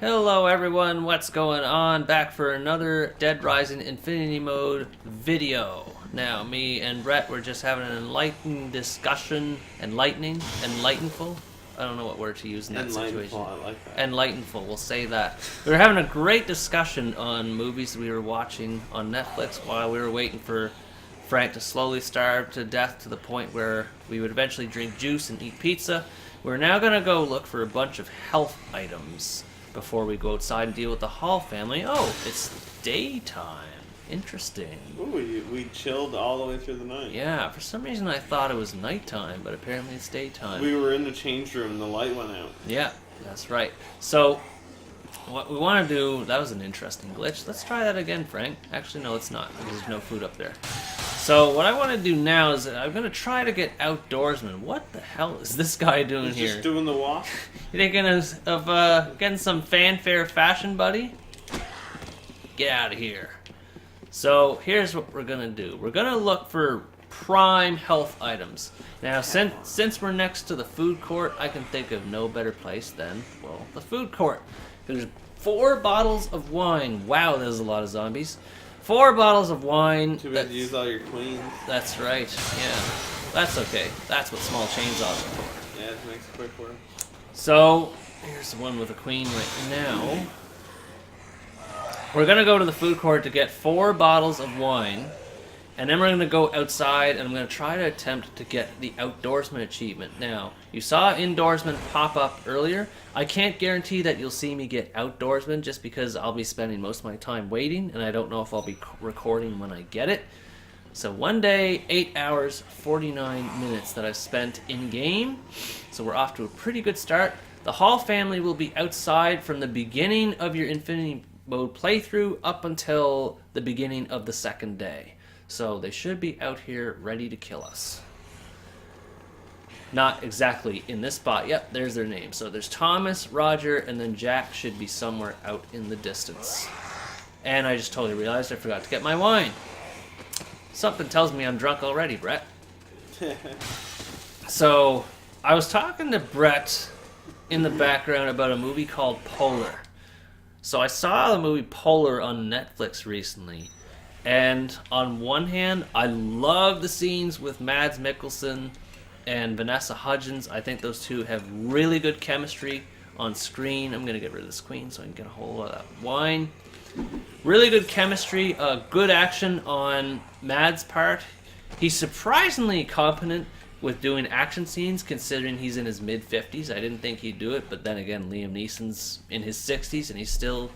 Hello everyone, what's going on? Back for another Dead Rising Infinity Mode video. Now, me and Brett were just having an enlightening discussion. Enlightenful? I don't know what word to use in that situation. I like that. Enlightenful, we'll say that. We were having a great discussion on movies we were watching on Netflix while we were waiting for Frank to slowly starve to death to the point where we would eventually drink juice and eat pizza. We're now going to go look for a bunch of health items before we go outside and deal with the Hall family. Oh, it's daytime. Interesting. Ooh, we chilled all the way through the night. Yeah, for some reason I thought it was nighttime, but apparently it's daytime. We were in the change room and the light went out. Yeah, that's right. So, what we want to do, that was an interesting glitch. Let's try that again, Frank. Actually, no, it's not, because there's no food up there. So, what I want to do now is I'm going to try to get outdoorsman. What the hell is this guy doing He's here? just doing the walk. You thinking of getting some fanfare fashion, buddy? Get out of here. So, here's what we're going to do. We're going to look for prime health items. Now, since we're next to the food court, I can think of no better place than, well, the food court. There's 4 bottles of wine. Wow, there's a lot of zombies. 4 bottles of wine. Too bad to use all your queens. That's right, yeah. That's okay. That's what small chainsaws are for. Yeah, it makes quick work. So, here's the one with a queen right now. We're going to go to the food court to get 4 bottles of wine. And then we're going to go outside, and I'm going to try to attempt to get the Outdoorsman achievement. Now, you saw Indoorsman pop up earlier. I can't guarantee that you'll see me get Outdoorsman just because I'll be spending most of my time waiting, and I don't know if I'll be recording when I get it. So one day, 8 hours, 49 minutes that I've spent in-game. So we're off to a pretty good start. The Hall family will be outside from the beginning of your Infinity Mode playthrough up until the beginning of the second day. So they should be out here ready to kill us. Not exactly in this spot. Yep, there's their name. So there's Thomas, Roger, and then Jack should be somewhere out in the distance. And I just totally realized I forgot to get my wine. Something tells me I'm drunk already, Brett. So I was talking to Brett in the background about a movie called Polar. So I saw the movie Polar on Netflix recently. And on one hand, I love the scenes with Mads Mikkelsen and Vanessa Hudgens. I think those two have really good chemistry on screen. I'm going to get rid of this queen so I can get a hold of that wine. Really good chemistry, good action on Mads' part. He's surprisingly competent with doing action scenes considering he's in his mid-50s. I didn't think he'd do it, but then again, Liam Neeson's in his 60s and he's still...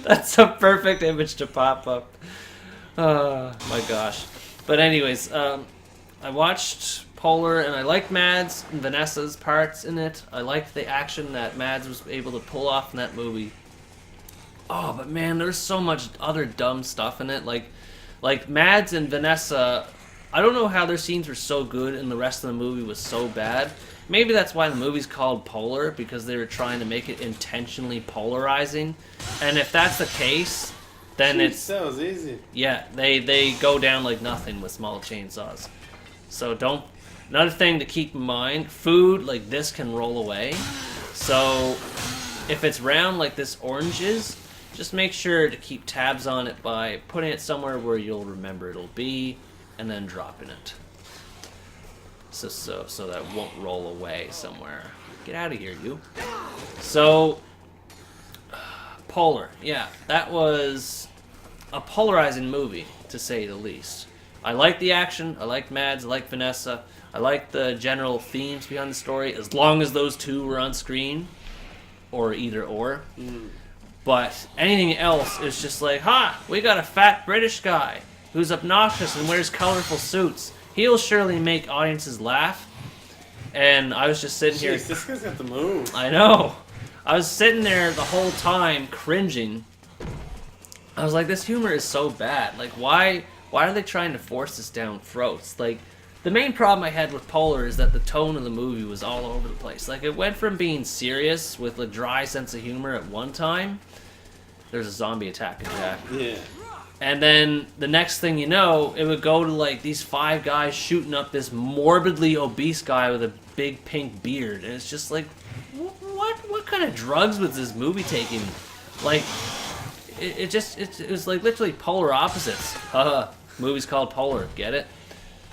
That's a perfect image to pop up. Oh my gosh. But anyways, I watched Polar and I liked Mads and Vanessa's parts in it. I liked the action that Mads was able to pull off in that movie. Oh, but man, there's so much other dumb stuff in it. Like Mads and Vanessa, I don't know how their scenes were so good and the rest of the movie was so bad. Maybe that's why the movie's called Polar, because they were trying to make it intentionally polarizing. And if that's the case, then it's... That was easy. Yeah, they go down like nothing with small chainsaws. So don't... Another thing to keep in mind, food like this can roll away. So if it's round like this orange is, just make sure to keep tabs on it by putting it somewhere where you'll remember it'll be, and then dropping it. So that it won't roll away somewhere. Get out of here, you. So, Polar. Yeah, that was a polarizing movie, to say the least. I liked the action, I liked Mads, I liked Vanessa, I liked the general themes behind the story, as long as those two were on screen, or either or. But anything else is just like, we got a fat British guy who's obnoxious and wears colorful suits. He'll surely make audiences laugh. And I was just sitting here... Jeez, this guy's got the move. I know. I was sitting there the whole time cringing. I was like, this humor is so bad. Like, why are they trying to force this down throats? Like, the main problem I had with Polar is that the tone of the movie was all over the place. Like, it went from being serious with a dry sense of humor at one time. There's a zombie attacking Jack. Yeah. And then the next thing you know, it would go to like these 5 guys shooting up this morbidly obese guy with a big pink beard. And it's just like, kind of drugs was this movie taking? Like, it was like literally polar opposites. Haha, movie's called Polar, get it?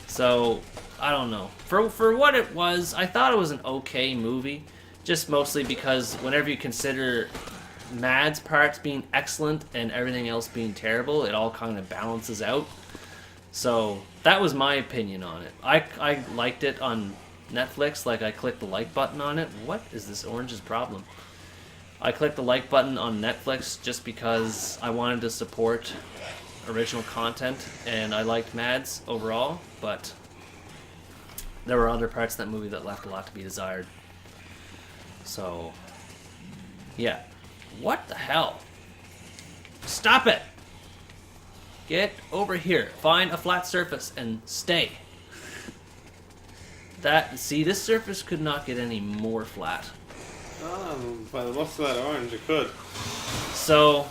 So, I don't know. For what it was, I thought it was an okay movie. Just mostly because whenever you consider Mad's parts being excellent and everything else being terrible, it all kind of balances out. So, that was my opinion on it. I liked it on Netflix, like I clicked the like button on it. What is this orange's problem? I clicked the like button on Netflix just because I wanted to support original content, and I liked Mads overall, but there were other parts of that movie that left a lot to be desired. So, yeah. What the hell? Stop it! Get over here. Find a flat surface and stay. See, this surface could not get any more flat. By the looks of that orange, it could. So,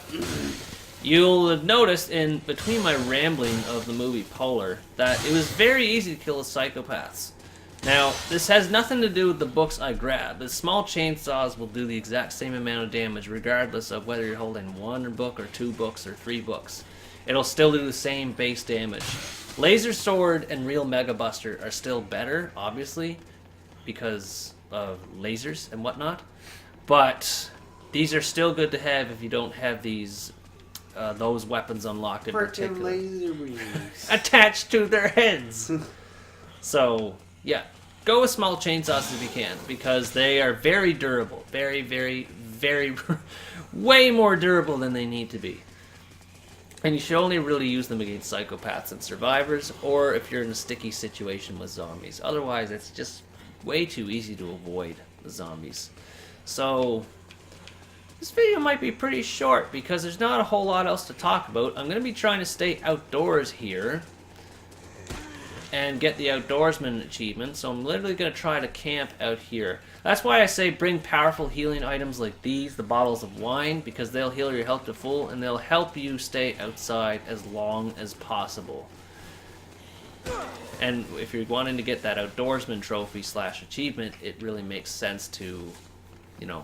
you'll have noticed in between my rambling of the movie Polar that it was very easy to kill the psychopaths. Now, this has nothing to do with the books I grabbed. The small chainsaws will do the exact same amount of damage regardless of whether you're holding one book or two books or three books. It'll still do the same base damage. Laser Sword and Real Mega Buster are still better, obviously, because of lasers and whatnot. But these are still good to have if you don't have those weapons unlocked in particular. Laser beams. Attached to their heads. So, yeah. Go with small chainsaws if you can, because they are very durable. Very, very, very... way more durable than they need to be. And you should only really use them against psychopaths and survivors, or if you're in a sticky situation with zombies. Otherwise, it's just way too easy to avoid the zombies. So, this video might be pretty short, because there's not a whole lot else to talk about. I'm going to be trying to stay outdoors here, and get the Outdoorsman achievement, so I'm literally going to try to camp out here. That's why I say bring powerful healing items like these, the bottles of wine, because they'll heal your health to full, and they'll help you stay outside as long as possible. And if you're wanting to get that Outdoorsman trophy / achievement, it really makes sense to,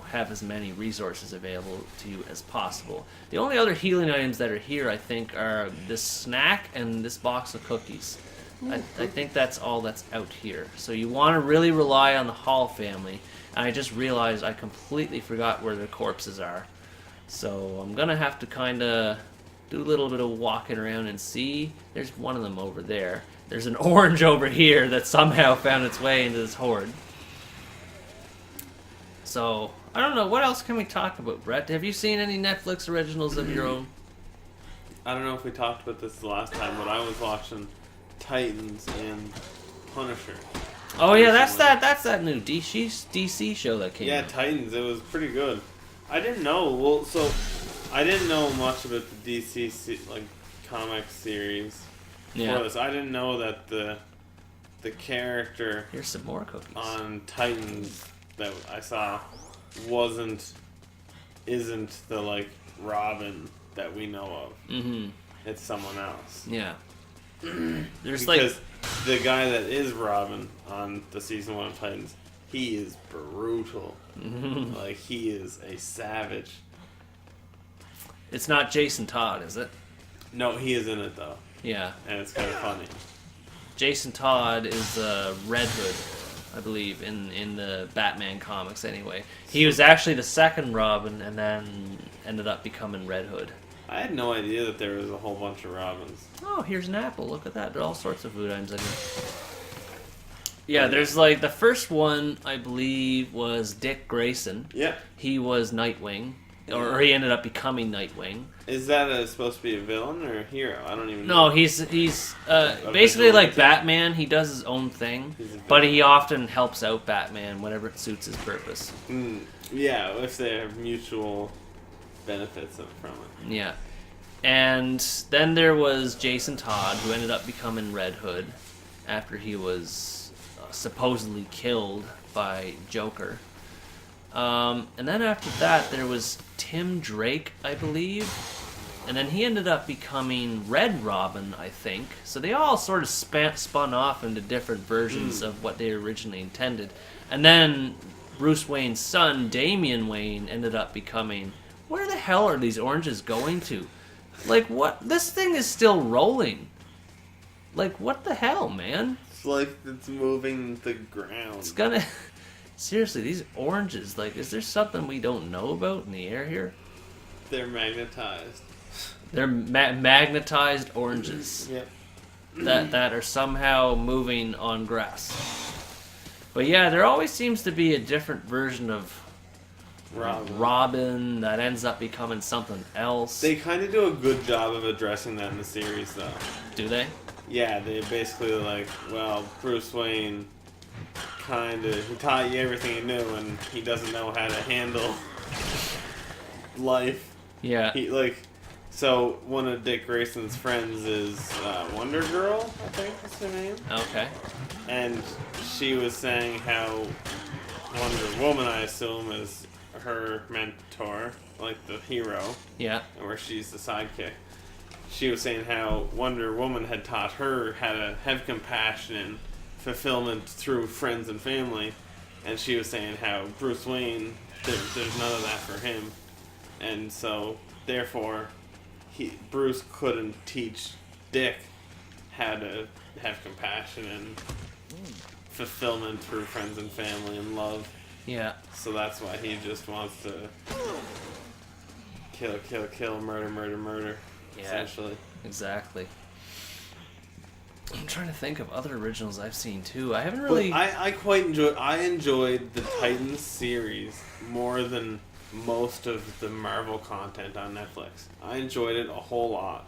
have as many resources available to you as possible. The only other healing items that are here, I think, are this snack and this box of cookies. I think that's all that's out here. So you want to really rely on the Hall family. And I just realized I completely forgot where their corpses are. So I'm going to have to kind of do a little bit of walking around and see. There's one of them over there. There's an orange over here that somehow found its way into this horde. So, I don't know. What else can we talk about, Brett? Have you seen any Netflix originals of your own? I don't know if we talked about this the last time, but I was watching Titans and Punisher. Oh yeah, that's that new DC show that came out. Yeah, Titans. It was pretty good. I didn't know. I didn't know much about the DC comic series. Yeah. For this. I didn't know that the character Here's some more cookies on Titans that I saw isn't the Robin that we know of. Mm-hmm. It's someone else. Yeah. Because the guy that is Robin on the season 1 of Titans, he is brutal. Mm-hmm. He is a savage. It's not Jason Todd, is it? No, he is in it though. Yeah. And it's kind of funny. Jason Todd is Red Hood, I believe, in the Batman comics anyway. He was actually the second Robin and then ended up becoming Red Hood. I had no idea that there was a whole bunch of Robins. Oh, here's an apple. Look at that. There are all sorts of food items in here. Yeah, there's the first one, I believe, was Dick Grayson. Yeah. He was Nightwing. Or he ended up becoming Nightwing. Is that supposed to be a villain or a hero? I don't even know. No, he's basically like Batman. He does his own thing, but he often helps out Batman whenever it suits his purpose. Yeah, if they have mutual benefits from it. Yeah. And then there was Jason Todd, who ended up becoming Red Hood after he was supposedly killed by Joker. And then after that, there was Tim Drake, I believe. And then he ended up becoming Red Robin, I think. So they all sort of spun off into different versions of what they originally intended. And then Bruce Wayne's son, Damian Wayne, ended up becoming. Where the hell are these oranges going to? Like, what? This thing is still rolling. Like, what the hell, man? It's like it's moving the ground. It's gonna... Seriously, these oranges, like, is there something we don't know about in the air here? They're magnetized. They're magnetized oranges. Yep. That are somehow moving on grass. But yeah, there always seems to be a different version of Robin that ends up becoming something else. They kind of do a good job of addressing that in the series, though. Do they? Yeah, they basically like, well, Bruce Wayne he taught you everything he knew, and he doesn't know how to handle life. Yeah. So one of Dick Grayson's friends is Wonder Girl, I think is her name. Okay. And she was saying how Wonder Woman, I assume, is her mentor, like the hero. Yeah. Where she's the sidekick. She was saying how Wonder Woman had taught her how to have compassion and fulfillment through friends and family. And she was saying how Bruce Wayne, there's none of that for him. And so, therefore, Bruce couldn't teach Dick how to have compassion and fulfillment through friends and family and love. Yeah. So that's why he just wants to kill, murder, Yeah, essentially. Exactly. I'm trying to think of other originals I've seen too. I haven't really... But I enjoyed the Titans series more than most of the Marvel content on Netflix. I enjoyed it a whole lot.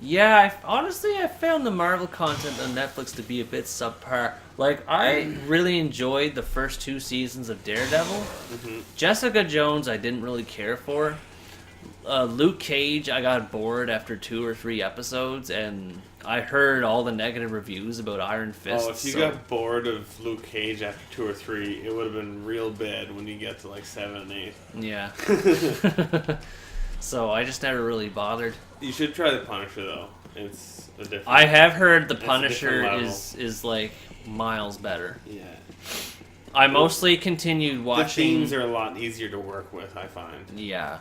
Yeah, honestly, I found the Marvel content on Netflix to be a bit subpar. Like, I really enjoyed the first 2 seasons of Daredevil. Mm-hmm. Jessica Jones, I didn't really care for. Luke Cage, I got bored after 2 or 3 episodes, and I heard all the negative reviews about Iron Fist. Oh, if you got bored of Luke Cage after 2 or 3, it would have been real bad when you get to like 7 and 8. Yeah. So I just never really bothered. You should try the Punisher though. It's a different. I have heard the Punisher is like miles better. Yeah. I mostly continued watching. The themes are a lot easier to work with, I find. Yeah.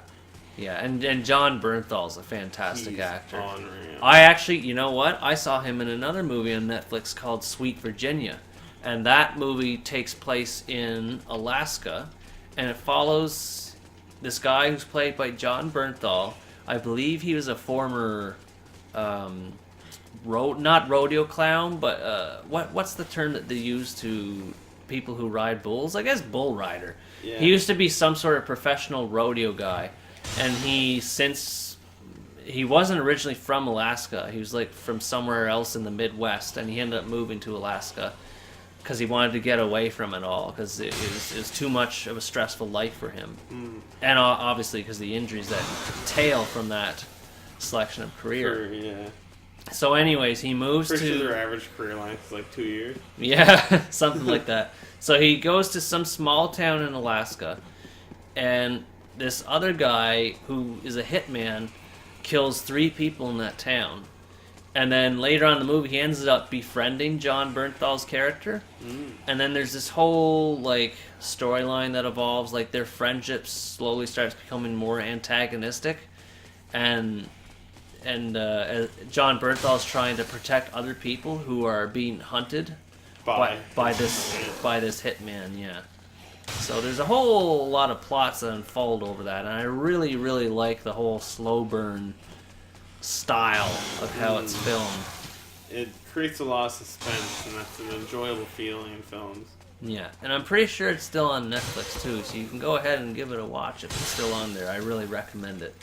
Yeah, and John Bernthal's a fantastic actor. Unreal. I actually, you know what? I saw him in another movie on Netflix called Sweet Virginia. And that movie takes place in Alaska. And it follows this guy who's played by John Bernthal. I believe he was a former, not rodeo clown, but what's the term that they use to people who ride bulls? I guess bull rider. Yeah. He used to be some sort of professional rodeo guy. And he wasn't originally from Alaska. He was like from somewhere else in the Midwest, and he ended up moving to Alaska because he wanted to get away from it all because it was too much of a stressful life for him. And obviously because the injuries that tail from that selection of career. Sure, yeah. So anyways, he moves Pretty to... sure their average career length is like 2 years. Yeah, something like that. So he goes to some small town in Alaska, and this other guy who is a hitman kills 3 people in that town. And then later on in the movie, he ends up befriending John Bernthal's character. And then there's this whole like storyline that evolves. Like their friendship slowly starts becoming more antagonistic, and John Bernthal's trying to protect other people who are being hunted by this hitman. Yeah. So there's a whole lot of plots that unfold over that, and I really, really like the whole slow burn style of how it's filmed. It creates a lot of suspense, and that's an enjoyable feeling in films. Yeah, and I'm pretty sure it's still on Netflix too, so you can go ahead and give it a watch if it's still on there. I really recommend it.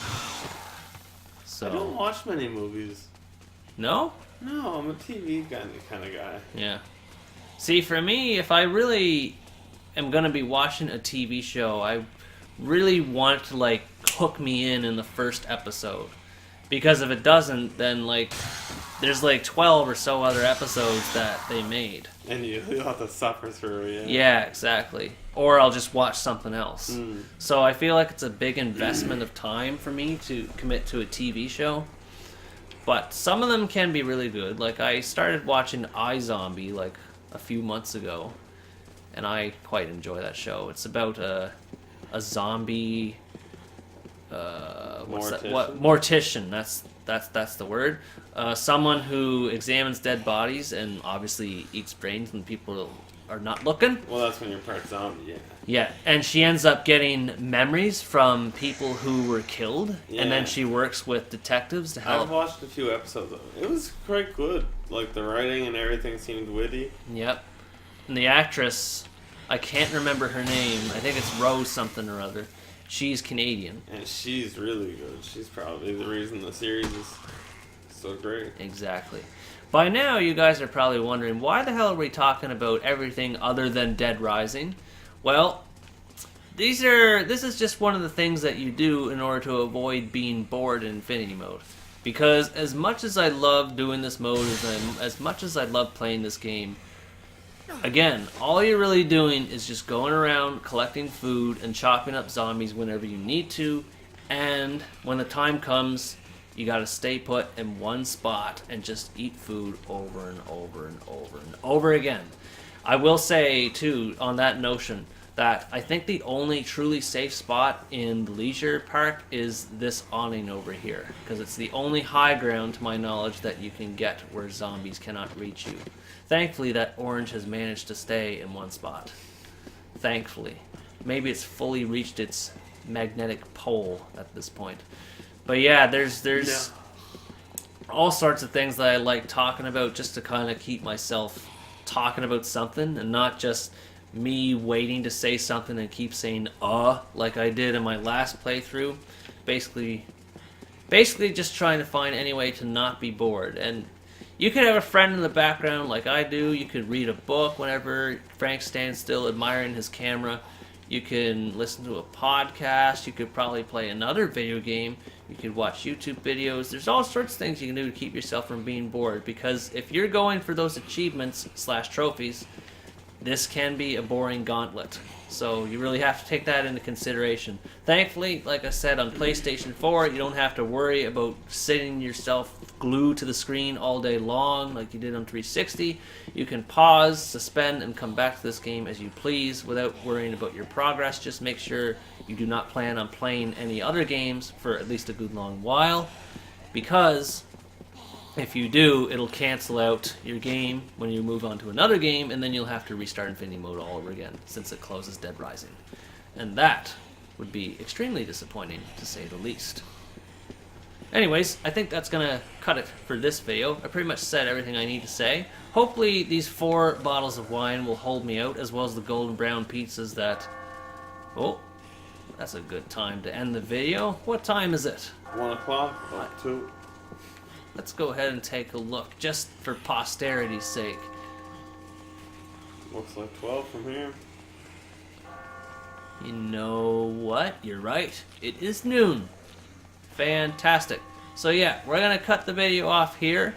So I don't watch many movies. No? No, I'm a TV kind of guy. Yeah. See, for me, if I really am going to be watching a TV show, I really want it to like hook me in the first episode. Because if it doesn't, then like there's like 12 or so other episodes that they made. And you'll have to suffer through it. Yeah, exactly. Or I'll just watch something else. So I feel like it's a big investment of time for me to commit to a TV show. But some of them can be really good. Like I started watching iZombie like a few months ago. and I quite enjoy that show. It's about a zombie. What's that? What mortician? That's the word. Someone who examines dead bodies and obviously eats brains when people are not looking. Well, that's when you're part zombie, yeah. Yeah, and she ends up getting memories from people who were killed, and then she works with detectives to help. I've watched a few episodes of it. It was quite good. Like, the writing and everything seemed witty. Yep. And the actress, I can't remember her name. I think it's Rose something or other. She's Canadian. And she's really good. She's probably the reason the series is so great. Exactly. By now, you guys are probably wondering, why the hell are we talking about everything other than Dead Rising? Well, this is just one of the things that you do in order to avoid being bored in Infinity Mode. Because as much as I love doing this mode, as much as I love playing this game, again, all you're really doing is just going around collecting food and chopping up zombies whenever you need to, and when the time comes, you gotta stay put in one spot and just eat food over and over and over and over again. I will say, too, on that notion, that I think the only truly safe spot in the leisure park is this awning over here, because it's the only high ground, to my knowledge, that you can get where zombies cannot reach you. Thankfully, that orange has managed to stay in one spot. Thankfully. Maybe it's fully reached its magnetic pole at this point. But yeah, there's all sorts of things that I like talking about just to kind of keep myself talking about something and not just me waiting to say something and keep saying like I did in my last playthrough. Basically just trying to find any way to not be bored. And you could have a friend in the background like I do. You could read a book whenever Frank stands still admiring his camera. You can listen to a podcast. You could probably play another video game. You could watch YouTube videos. There's all sorts of things you can do to keep yourself from being bored, because if you're going for those achievements / trophies, this can be a boring gauntlet. So you really have to take that into consideration. Thankfully, like I said, on PlayStation 4, you don't have to worry about sitting yourself glued to the screen all day long like you did on 360. You can pause, suspend, and come back to this game as you please without worrying about your progress. Just make sure you do not plan on playing any other games for at least a good long while, because if you do, it'll cancel out your game when you move on to another game, and then you'll have to restart Infinity Mode all over again, since it closes Dead Rising. And that would be extremely disappointing, to say the least. Anyways, I think that's going to cut it for this video. I pretty much said everything I need to say. Hopefully these 4 bottles of wine will hold me out, as well as the golden brown pizzas that... Oh, that's a good time to end the video. What time is it? 1 o'clock? Or 2? Let's go ahead and take a look, just for posterity's sake. Looks like 12 from here. You know what? You're right. It is noon. Fantastic. So yeah, we're going to cut the video off here.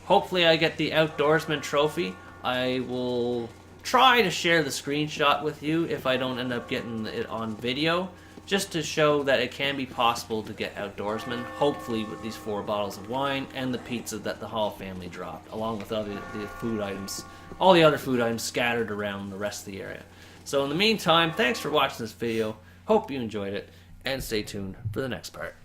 Hopefully I get the Outdoorsman trophy. I will try to share the screenshot with you if I don't end up getting it on video, just to show that it can be possible to get Outdoorsman, hopefully with these 4 bottles of wine and the pizza that the Hall family dropped, along with the food items, all the other food items scattered around the rest of the area. So in the meantime, thanks for watching this video, hope you enjoyed it, and stay tuned for the next part.